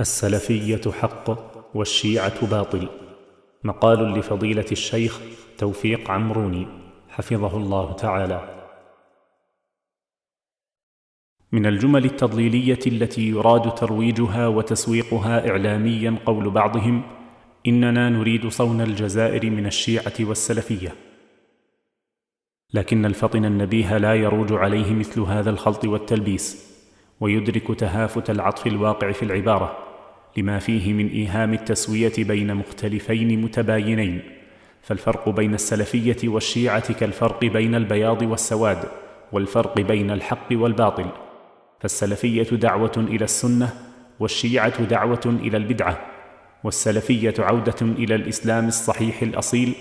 السلفية حق والشيعة باطل. مقال لفضيلة الشيخ توفيق عمروني حفظه الله تعالى. من الجمل التضليلية التي يراد ترويجها وتسويقها إعلاميا قول بعضهم: إننا نريد صون الجزائر من الشيعة والسلفية. لكن الفطن النبيه لا يروج عليه مثل هذا الخلط والتلبيس، ويدرك تهافت العطف الواقع في العبارة لما فيه من إيهام التسوية بين مختلفين متباينين. فالفرق بين السلفية والشيعة كالفرق بين البياض والسواد، والفرق بين الحق والباطل. فالسلفية دعوة إلى السنة، والشيعة دعوة إلى البدعة. والسلفية عودة إلى الإسلام الصحيح الأصيل،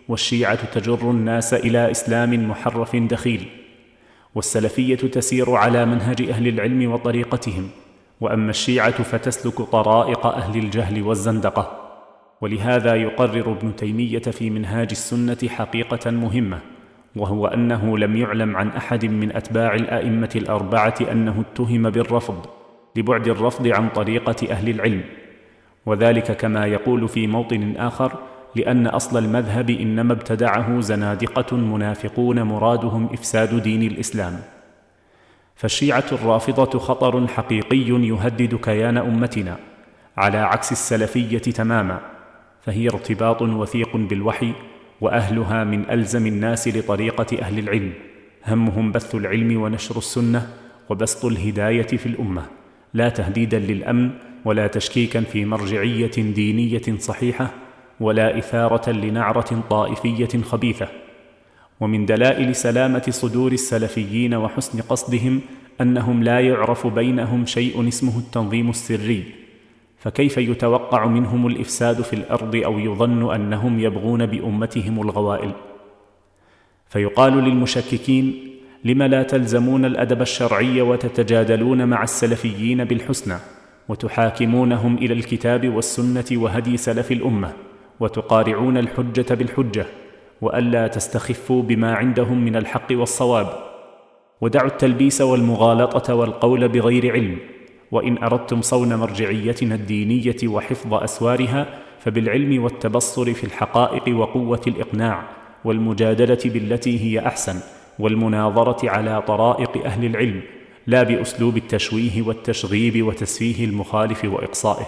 والشيعة تجر الناس إلى إسلام محرف دخيل. والسلفية تسير على منهج أهل العلم وطريقتهم، وأما الشيعة فتسلك طرائق أهل الجهل والزندقة. ولهذا يقرر ابن تيمية في منهاج السنة حقيقة مهمة، وهو أنه لم يعلم عن أحد من أتباع الأئمة الأربعة أنه اتهم بالرفض، لبعد الرفض عن طريقة أهل العلم. وذلك كما يقول في موطن آخر: لأن أصل المذهب إنما ابتدعه زنادقة منافقون مرادهم إفساد دين الإسلام. فالشيعة الرافضة خطر حقيقي يهدد كيان أمتنا، على عكس السلفية تماما، فهي ارتباط وثيق بالوحي، وأهلها من ألزم الناس لطريقة أهل العلم، همهم بث العلم ونشر السنة وبسط الهداية في الأمة، لا تهديدا للأمن ولا تشكيكا في مرجعية دينية صحيحة، ولا إثارة لنعرة طائفية خبيثة. ومن دلائل سلامة صدور السلفيين وحسن قصدهم أنهم لا يعرف بينهم شيء اسمه التنظيم السري، فكيف يتوقع منهم الإفساد في الأرض أو يظن أنهم يبغون بأمتهم الغوائل؟ فيقال للمشككين: لم لا تلزمون الأدب الشرعي وتتجادلون مع السلفيين بالحسنى، وتحاكمونهم إلى الكتاب والسنة وهدي سلف الأمة، وتقارعون الحجة بالحجة، وألا تستخفوا بما عندهم من الحق والصواب. ودعوا التلبيس والمغالطة والقول بغير علم. وإن أردتم صون مرجعيتنا الدينية وحفظ أسوارها فبالعلم والتبصر في الحقائق وقوة الإقناع، والمجادلة بالتي هي أحسن، والمناظرة على طرائق أهل العلم، لا بأسلوب التشويه والتشغيب وتسفيه المخالف وإقصائه.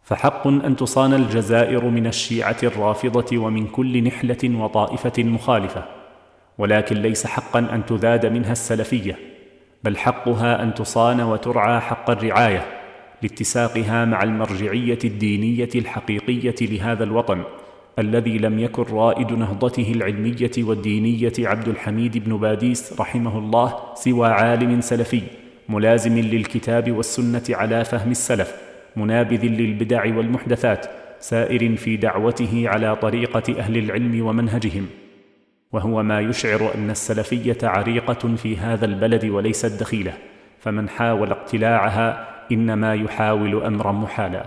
فحق أن تصان الجزائر من الشيعة الرافضة ومن كل نحلة وطائفة مخالفة، ولكن ليس حقا أن تذاد منها السلفية، بل حقها أن تصان وترعى حق الرعاية، لاتساقها مع المرجعية الدينية الحقيقية لهذا الوطن، الذي لم يكن رائد نهضته العلمية والدينية عبد الحميد بن باديس رحمه الله سوى عالم سلفي ملازم للكتاب والسنة على فهم السلف، منابذ للبدع والمحدثات، سائر في دعوته على طريقة أهل العلم ومنهجهم. وهو ما يشعر أن السلفية عريقة في هذا البلد وليست دخيلة، فمن حاول اقتلاعها إنما يحاول أمرا محالا.